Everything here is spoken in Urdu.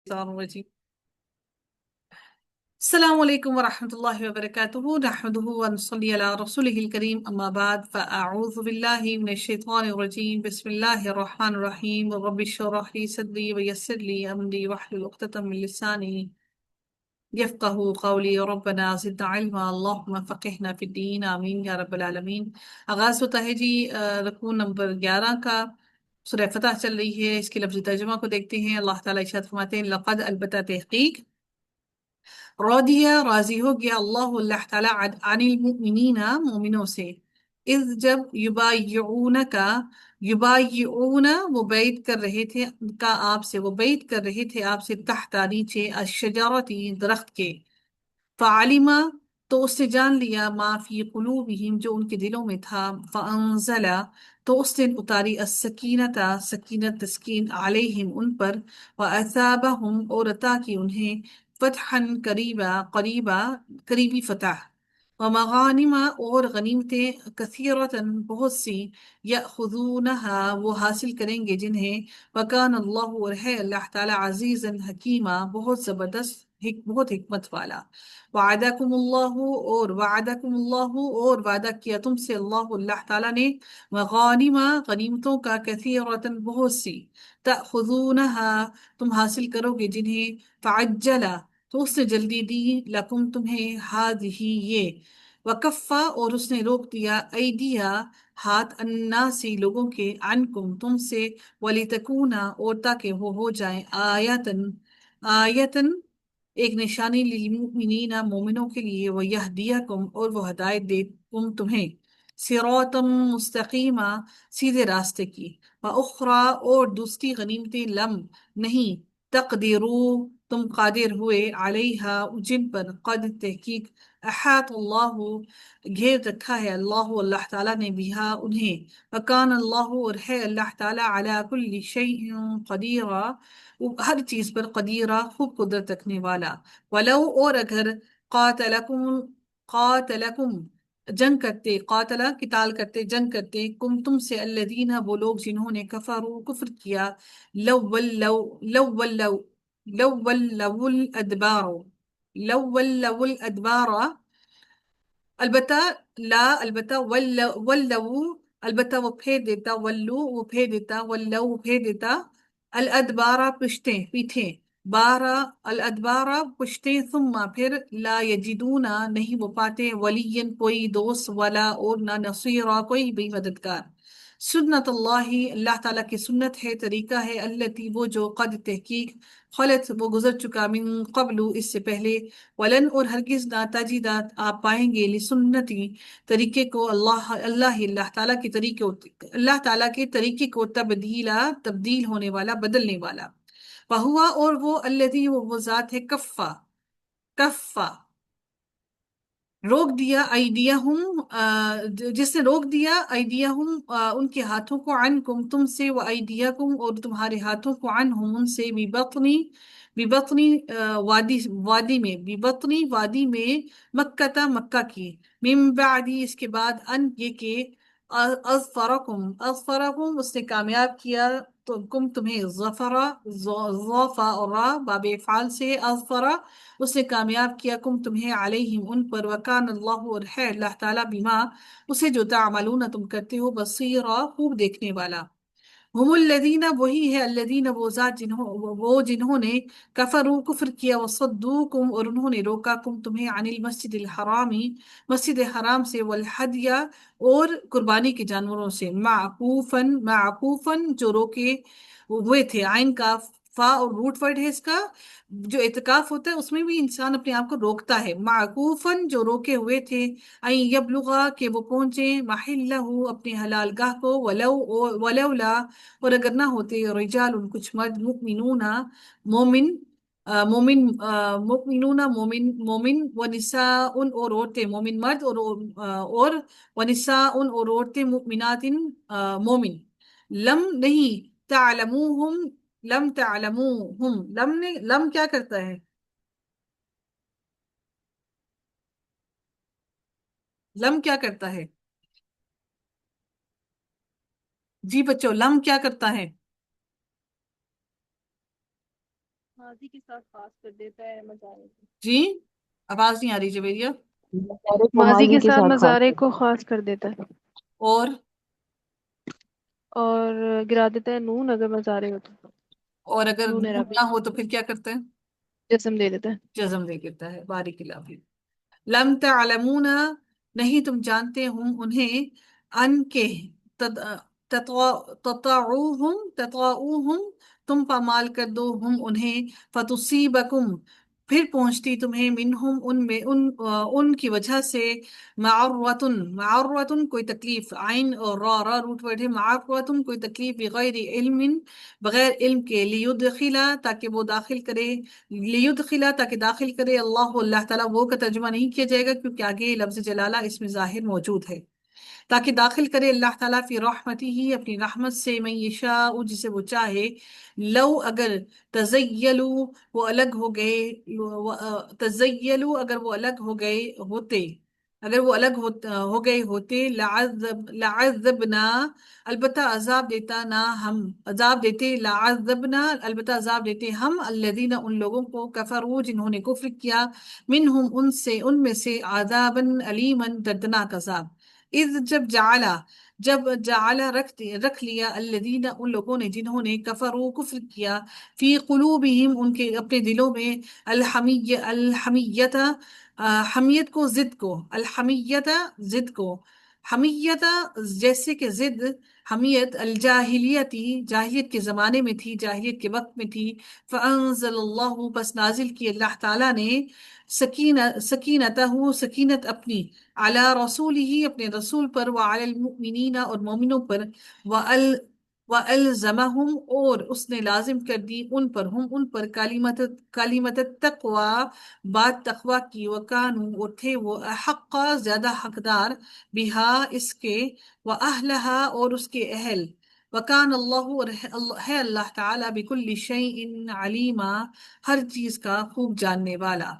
الرجيم. السلام عليكم ورحمة الله وبركاته، نحمده ونصلي على رسوله الكريم، أما بعد فأعوذ بالله من الشيطان الرجيم. بسم الله الرحمن الرحيم. رب اشرح لي صدري ويسر لي أمري واحلل عقدة من لساني يفقه قولي. ربنا زدنا علما، اللهم فقهنا في الدين، آمین یا رب العالمین. آغاز ہوتا ہے جی رکوع نمبر 11 کا. سورہ فتح چل رہی ہے، اس کے لفظی ترجمہ کو دیکھتے ہیں. اللہ تعالیٰ ارشاد فرماتے ہیں: لقد البتہ تحقیق رضیہ راضی ہو گیا اللہ تعالیٰ عن المؤمنین مومنوں سے، اذ جب یبایعونکا یبایعون وہ بیعت کر رہے تھے کا آپ سے، وہ بیعت کر رہے تھے آپ سے تحت نیچے الشجرتی درخت کے. فعلما تو اس نے جان لیا ما فی قلوبہم جو ان کے دلوں میں تھا. فانزل تو اس نے اتاری السکینت سکینت تسکین علیہم ان پر. واثابہم اور عطا کی انہیں فتحا قریبا قریبی فتح. ومغانم اور غنیمتیں کثیرتاً بہت سی یأخذونہا وہ حاصل کریں گے جنہیں. وکان اللہ اور ہے اللہ تعالی عزیزاً حکیمہ بہت زبردست بہت حکمت والا. وعدکم اللہ اور وعدہ کیا تم سے اللہ تعالیٰ نے مغانم غنیمتوں کا کثیرتاً بہت سی تأخذونہا تم حاصل کرو گے جنہیں. فعجلا تو اس نے جلدی دی لکم تمہیں ہذہ یہ. وکفا اور اس نے روک دیا ایدیا ہاتھ الناسی لوگوں کے عنکم تم سے. ولتکونا اور تاکہ وہ ہو جائیں آیتن ایک نشانی للمؤمنین مومنوں کے لیے. ویہدیکم اور وہ ہدایت دے تمہیں صراطا مستقیما سیدھے راستے کی. واخری اور دوسری غنیمتیں لم نہیں تقدیرو تم قادر ہوئے علیہا جن پر. قد تحقیق احاط اللہ گھیر رکھا ہے اللہ تعالیٰ نے بہا انہیں. وکان اللہ اور ہے اللہ تعالیٰ علی کل شیء قدیرا ہر چیز پر قدیرہ خوب قدرت رکھنے والا. ولو اور اگر قاتلکم جنگ کرتے قاتلہ قتال کرتے جنگ کرتے کم تم سے الذین وہ لوگ جنہوں نے کفروا کفر کیا. لو ولو لو ولو لو ولو الادبار لو ولو الادبار البتہ لا البتہ ولو البتہ وہ پھیر دیتا ولو وہ پھیر دیتا ولو وہ پھیر دیتا الادبارہ پشتیں پیٹھیں. بارہ الادبارہ پشتیں ثم پھر لا یجدونا نہیں وہ پاتے ولین کوئی دوست ولا اور نہ نصیرہ کوئی بھی مددگار. سنت اللہ اللہ تعالیٰ کی سنت ہے طریقہ ہے التی وہ جو قد تحقیق خلط وہ گزر چکا من قبل اس سے پہلے. ولن اور ہرگز نہ تجدات آپ پائیں گے لسنتی طریقے کو اللہ تعالیٰ کے طریقے اللہ تعالیٰ کے طریقے کو تبدیل ہونے والا بدلنے والا. فہوا اور وہ الذی وہ ذات ہے کفا روک دیا ایدیہم جس نے روک دیا ایدیہم ان کے ہاتھوں کو عنکم تم سے و ایدیکم اور تمہارے ہاتھوں کو عنہم ان سے ببطنی وادی میں ببطنی وادی میں مکہ مکہ کی. من بعدی اس کے بعد ان یہ کہ اظفرکم اس نے کامیاب کیا کم تمہیں. ظفرا ظفا اور را باب افعال سے اظفرا اس نے کامیاب کیا کم تمہیں علیہم ان پر. وکان اللہ اور ہے اللہ تعالیٰ بما اسے جو تعملون تم کرتے ہو بصیرا خوب دیکھنے والا. ہم الذین وہی ہے الذین وہ ذات جنہوں نے کفروا کفر کیا وصدوکم اور انہوں نے روکا کم تمہیں عن المسجد الحرامی مسجد حرام سے. والحدیہ اور قربانی کے جانوروں سے. معکوفن جو روکے ہوئے تھے. عین کا فا اور روٹ ورڈ ہے اس کا جو اعتکاف ہوتا ہے اس میں بھی انسان اپنے آپ کو روکتا ہے. معکوفن جو روکے ہوئے تھے. این یبلغا کہ وہ پہنچے محلہ اپنے حلال گاہ کو. ولولا اور اگر نہ ہوتے رجال کچھ مرد مؤمنون مومن مومن ونساء اور عورتیں مومن مرد اور ونساء اور عورتیں مؤمنات مومن. لم نہیں تعلموہم لم کیا کرتا ہے لم کیا کرتا ہے جی بچوں لم کیا کرتا ہے ماضی کے ساتھ خاص کر دیتا ہے مظاہر کو۔ جی آواز نہیں آ رہی جویریہ. مظاہرے کو ماضی ماضی کے کے ساتھ ساتھ خاص مظاہرے کر کو خاص کر دیتا ہے، اور اور گرا دیتا ہے نون اگر مظاہرے ہو تو، اور اگر نون نون عربی نہ ہو تو پھر کیا کرتے ہیں؟ جسم دے دیتا ہے۔ جزم دے دیتا ہے. بارک اللہ فیک. لم تعلمون نہیں تم جانتے ہوں انہیں ان کے تطاؤہم تم پامال کر دو ہم انہیں فتصیبکم پھر پہنچتی تمہیں منہم ان میں ان کی وجہ سے معرتن کوئی تکلیف. عین اور را روٹ ورڈ ہے. معرتن کوئی تکلیف بغیر علم بغیر علم کے. لیدخلا تاکہ وہ داخل کرے. لیدخلا تاکہ داخل کرے. اللہ تعالیٰ وہ کا ترجمہ نہیں کیا جائے گا کیونکہ آگے لفظ جلالہ اس میں ظاہر موجود ہے. تاکہ داخل کرے اللہ تعالیٰ فی رحمتی ہی اپنی رحمت سے من یشاء جسے وہ چاہے. لو اگر تزیلو وہ الگ ہو گئے تزیلو اگر وہ الگ ہو گئے ہوتے اگر وہ الگ ہو گئے ہوتے لعذبنا البتہ عذاب دیتا نہ ہم عذاب دیتے لعذبنا البتہ عذاب دیتے ہم الذین ان لوگوں کو کفروا جنہوں نے کفر کیا منہم ان میں سے عذابا علیما دردناک عذاب. اذ جب جعل رکھ لیا الذین ان لوگوں نے جنہوں نے کفر کیا فی قلوبہم ان کے اپنے دلوں میں الحمیت حمیت کو ضد کو حمیت جیسے کہ ضد حمیت الجاہلیتی جاہلیت کے زمانے میں تھی جاہلیت کے وقت میں تھی. فانزل اللہ بس نازل کی اللہ تعالیٰ نے سکینت اپنی علی رسول ہی اپنے رسول پر وعلی المؤمنین اور مومنوں پر وَأَلْزَمَهُمْ اور اس نے لازم کر دی ان پر کلمت التقوی بات تقوی کی. وَكَانُوا اور تھے وہ احق زیادہ حقدار بہا اس کے وَأَهْلَهَا اور اس کے اہل. وَكَانَ اللَّهُ اور ہے اللہ تعالیٰ بِكُلِّ شَيْءٍ عَلِيمًا ہر چیز کا خوب جاننے والا.